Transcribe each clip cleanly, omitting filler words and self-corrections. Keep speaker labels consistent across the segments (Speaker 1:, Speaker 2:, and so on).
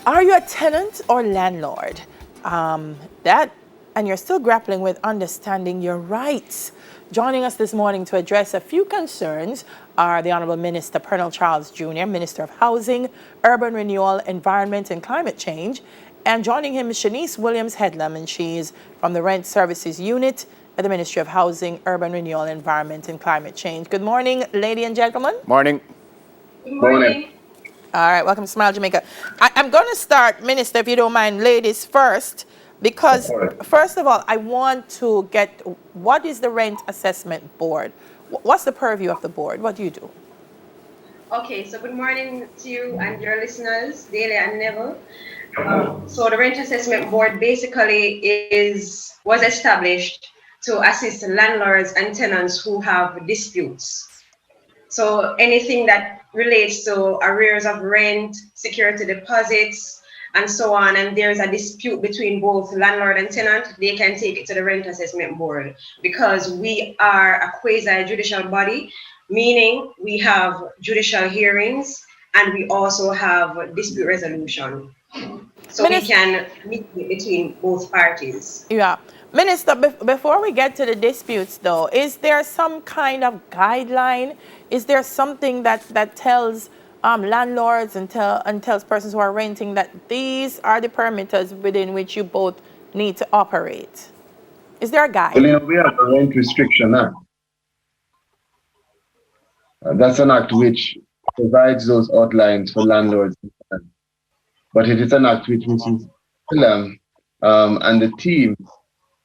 Speaker 1: Are you a tenant or landlord? And you're still grappling with understanding your rights. Joining us this morning to address a few concerns are the Honorable Minister Pernell Charles Jr., Minister of Housing, Urban Renewal, Environment and Climate Change. And joining him is Shanice Williams Headlam, and she's from the Rent Services Unit at the Ministry of Housing, Urban Renewal, Environment and Climate Change. Good morning, ladies and gentlemen.
Speaker 2: Morning.
Speaker 3: Good morning.
Speaker 1: All right, welcome to Smile Jamaica. I'm going to start, Minister, if you don't mind, ladies first, because first of all, I want to get, what is the Rent Assessment Board? What's the purview of the board? What do you do?
Speaker 3: Okay, so good morning to you and your listeners, Daly and Neville. So the Rent Assessment Board basically was established to assist landlords and tenants who have disputes. So anything that relates to arrears of rent, security deposits, and so on, and there's a dispute between both landlord and tenant, they can take it to the Rent Assessment Board, because we are a quasi-judicial body, meaning we have judicial hearings and we also have dispute resolution. So we can mediate between both parties.
Speaker 1: Yeah. Minister, before we get to the disputes, though, is there some kind of guideline? Is there something that tells landlords and tells persons who are renting that these are the parameters within which you both need to operate? Is there a guide?
Speaker 4: Well, we have a Rent Restriction Act. That's an act which provides those outlines for landlords. But it is an act which Mrs. Hillam and the team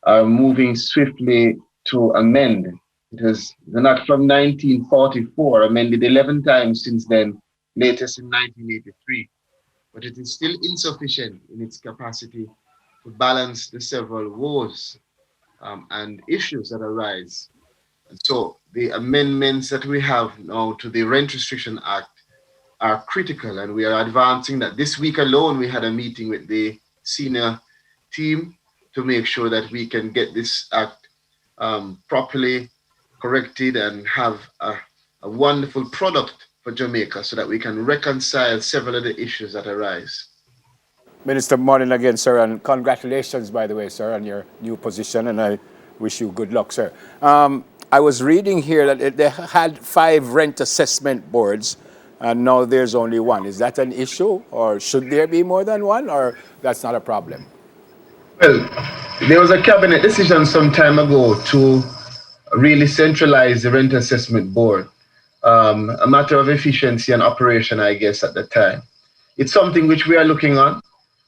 Speaker 4: are moving swiftly to amend. It is an act from 1944, amended 11 times since then, latest in 1983. But it is still insufficient in its capacity to balance the several woes and issues that arise. And so the amendments that we have now to the Rent Restriction Act are critical, and we are advancing that. This week alone, we had a meeting with the senior team to make sure that we can get this act properly corrected and have a wonderful product for Jamaica so that we can reconcile several of the issues that arise.
Speaker 2: Minister, morning again, sir, and congratulations, by the way, sir, on your new position, and I wish you good luck, sir. I was reading here that they had 5 rent assessment boards, and now there's only 1. Is that an issue, or should there be more than 1, or that's not a problem?
Speaker 4: Well, there was a cabinet decision some time ago to really centralize the Rent Assessment Board. A matter of efficiency and operation, I guess, at the time. It's something which we are looking on.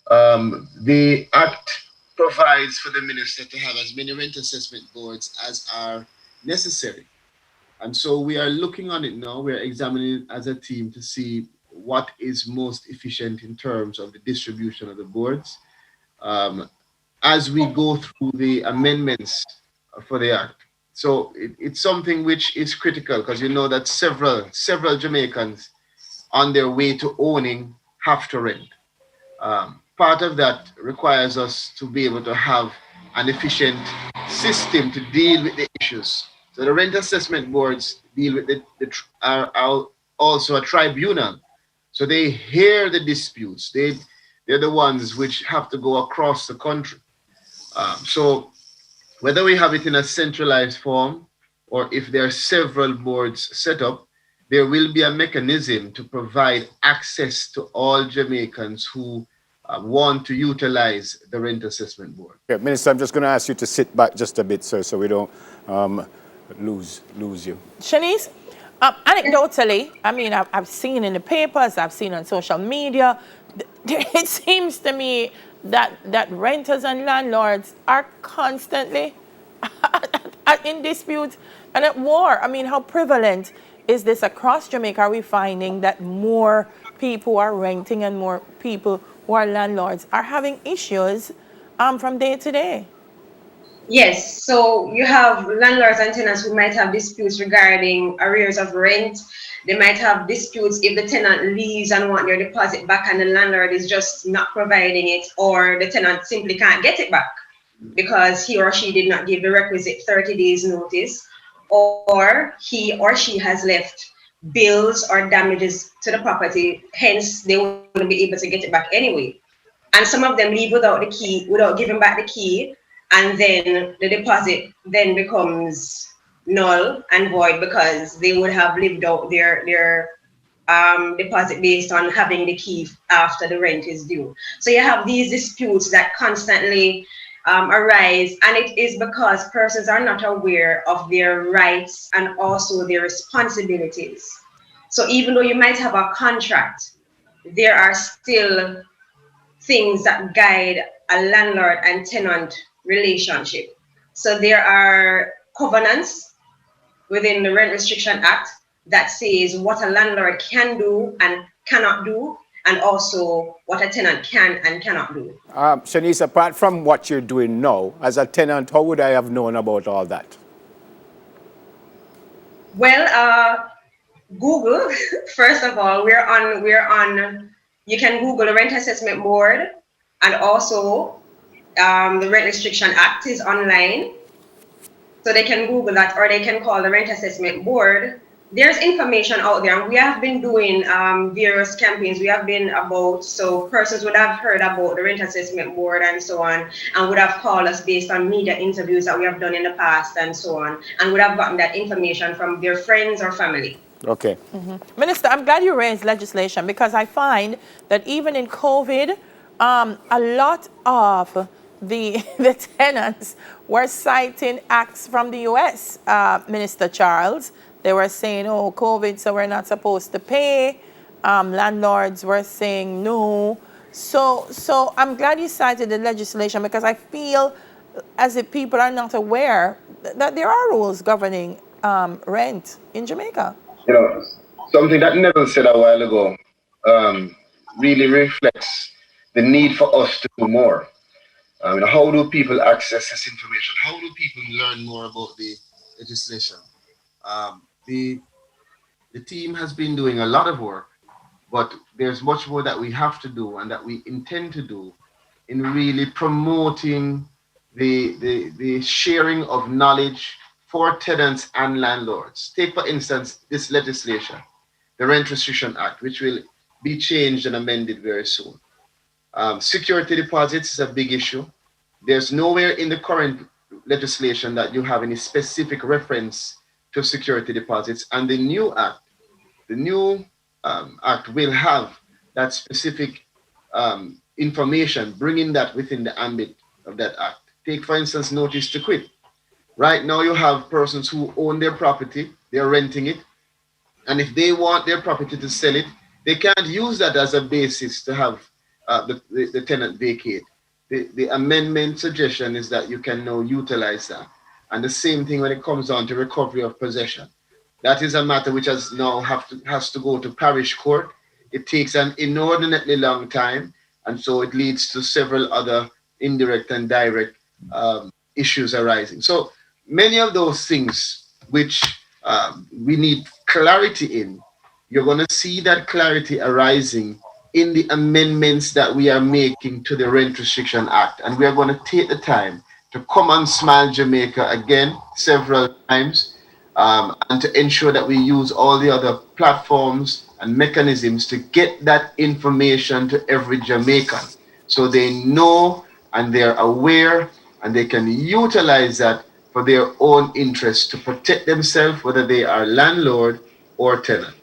Speaker 4: The Act provides for the minister to have as many rent assessment boards as are necessary. And so we are looking on it now. We're examining it as a team to see what is most efficient in terms of the distribution of the boards. As we go through the amendments for the Act. So it's something which is critical, because you know that several Jamaicans on their way to owning have to rent. Part of that requires us to be able to have an efficient system to deal with the issues. So the rent assessment boards deal with are also a tribunal. So they hear the disputes. They're the ones which have to go across the country. So whether we have it in a centralized form or if there are several boards set up, there will be a mechanism to provide access to all Jamaicans who want to utilize the Rent Assessment Board.
Speaker 2: Okay, Minister, I'm just going to ask you to sit back just a bit, sir, so we don't lose you.
Speaker 1: Shanice, anecdotally, I mean, I've seen in the papers, I've seen on social media, it seems to me that renters and landlords are constantly in dispute and at war. I mean, how prevalent is this across Jamaica? Are we finding that more people are renting and more people who are landlords are having issues from day to day?
Speaker 3: Yes, so you have landlords and tenants who might have disputes regarding arrears of rent. They might have disputes if the tenant leaves and want their deposit back and the landlord is just not providing it, or the tenant simply can't get it back because he or she did not give the requisite 30 days notice, or he or she has left bills or damages to the property, hence they wouldn't be able to get it back anyway. and some of them leave without the key, without giving back the key, and then the deposit then becomes null and void because they would have lived out their deposit based on having the key after the rent is due. So you have these disputes that constantly arise, and it is because persons are not aware of their rights and also their responsibilities. So even though you might have a contract, there are still things that guide a landlord and tenant relationship. So there are covenants within the Rent Restriction Act that says what a landlord can do and cannot do, and also what a tenant can and cannot do.
Speaker 2: Shanice, apart from what you're doing now, as a tenant, how would I have known about all that?
Speaker 3: Well, Google, first of all, we're on. You can Google the Rent Assessment Board, and also the Rent Restriction Act is online. So they can Google that, or they can call the Rent Assessment Board. There's information out there, and we have been doing various campaigns. We have been about, so persons would have heard about the Rent Assessment Board and so on, and would have called us based on media interviews that we have done in the past and so on, and would have gotten that information from their friends or family.
Speaker 2: Okay.
Speaker 1: Minister, I'm glad you raised legislation because I find that even in COVID, a lot of the tenants were citing acts from the US, Minister Charles. They were saying, oh, COVID, so we're not supposed to pay. Landlords were saying no. So I'm glad you cited the legislation because I feel as if people are not aware that there are rules governing rent in Jamaica.
Speaker 4: You know, something that Neville said a while ago really reflects the need for us to do more. How do people access this information? How do people learn more about the legislation? The team has been doing a lot of work, but there's much more that we have to do and that we intend to do in really promoting the sharing of knowledge for tenants and landlords. Take, for instance, this legislation, the Rent Restriction Act, which will be changed and amended very soon. Security deposits is a big issue. There's nowhere in the current legislation that you have any specific reference to security deposits, and the new act will have that specific information, bringing that within the ambit of that act. Take, for instance, notice to quit. Right now, you have persons who own their property, they're renting it, and if they want their property to sell it, they can't use that as a basis to have the tenant vacate. The amendment suggestion is that you can now utilize that. And the same thing when it comes down to recovery of possession. That is a matter which has to go to parish court. It takes an inordinately long time, and so it leads to several other indirect and direct issues arising. So many of those things which we need clarity in, you're going to see that clarity arising in the amendments that we are making to the Rent Restriction Act. And we are going to take the time to come on Smile Jamaica again several times and to ensure that we use all the other platforms and mechanisms to get that information to every Jamaican so they know and they're aware and they can utilize that for their own interests to protect themselves, whether they are landlord or tenant.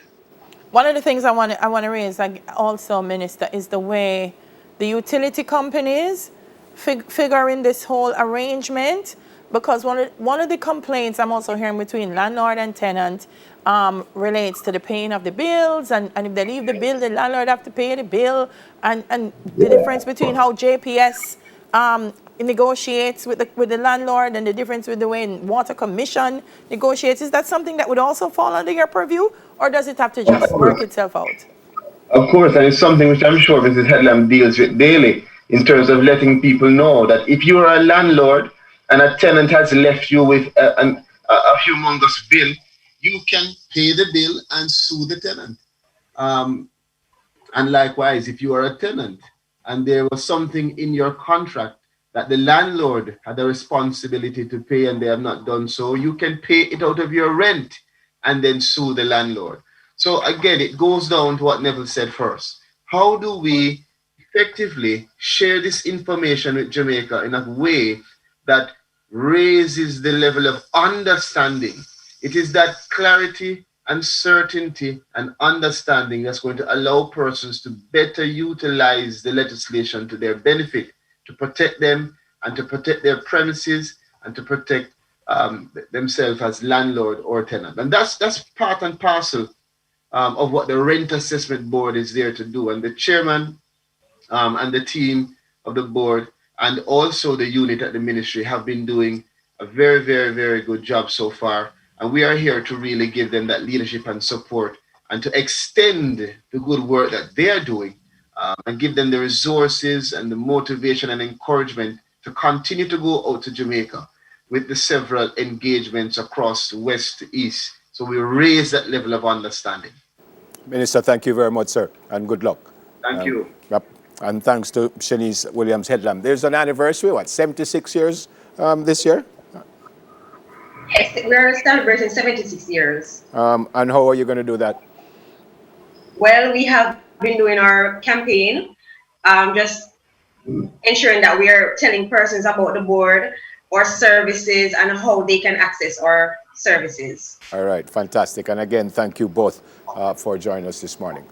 Speaker 1: One of the things I want to raise, like also, Minister, is the way the utility companies figure in this whole arrangement. Because one of the complaints I'm also hearing between landlord and tenant relates to the paying of the bills, and if they leave the bill, the landlord have to pay the bill, and the difference between how JPS negotiates with the landlord and the difference with the way Water Commission negotiates. Is that something that would also fall under your purview, or does it have to just work itself out?
Speaker 4: Of course, and it's something which I'm sure Mrs. Headlam deals with daily in terms of letting people know that if you are a landlord and a tenant has left you with a humongous bill, you can pay the bill and sue the tenant. And likewise, if you are a tenant and there was something in your contract that the landlord had a responsibility to pay and they have not done so, you can pay it out of your rent and then sue the landlord. So again, it goes down to what Neville said first. How do we effectively share this information with Jamaica in a way that raises the level of understanding. It is that clarity and certainty and understanding that's going to allow persons to better utilize the legislation to their benefit, to protect them and to protect their premises and to protect themselves as landlord or tenant. And that's part and parcel of what the rent assessment board is there to do. And the chairman and the team of the board and also the unit at the ministry have been doing a very, very, very good job so far. And we are here to really give them that leadership and support and to extend the good work that they are doing and give them the resources and the motivation and encouragement to continue to go out to Jamaica with the several engagements across west to east. So we raise that level of understanding.
Speaker 2: Minister, thank you very much, sir, and good luck.
Speaker 4: Thank you.
Speaker 2: Yep. And thanks to Shanice Williams Headlam. There's an anniversary, 76 years this year?
Speaker 3: Yes, we're celebrating 76 years.
Speaker 2: And how are you going to do that?
Speaker 3: Well, we have been doing our campaign, just ensuring that we are telling persons about the board, our services, and how they can access our services.
Speaker 2: All right, fantastic. And again, thank you both for joining us this morning.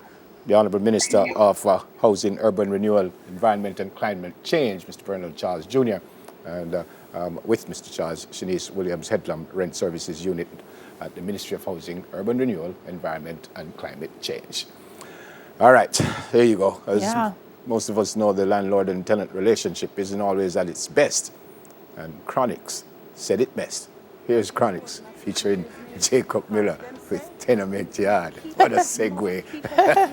Speaker 2: The Honourable Minister of Housing, Urban Renewal, Environment and Climate Change, Mr. Bernard Charles Jr., and with Mr. Charles, Shanice Williams Headlam, Rent Services Unit at the Ministry of Housing, Urban Renewal, Environment and Climate Change. All right, there you go. As most of us know, the landlord and tenant relationship isn't always at its best. And Chronics said it best. Here's Chronics featuring Jacob Miller with Tenement Yard. What a segue.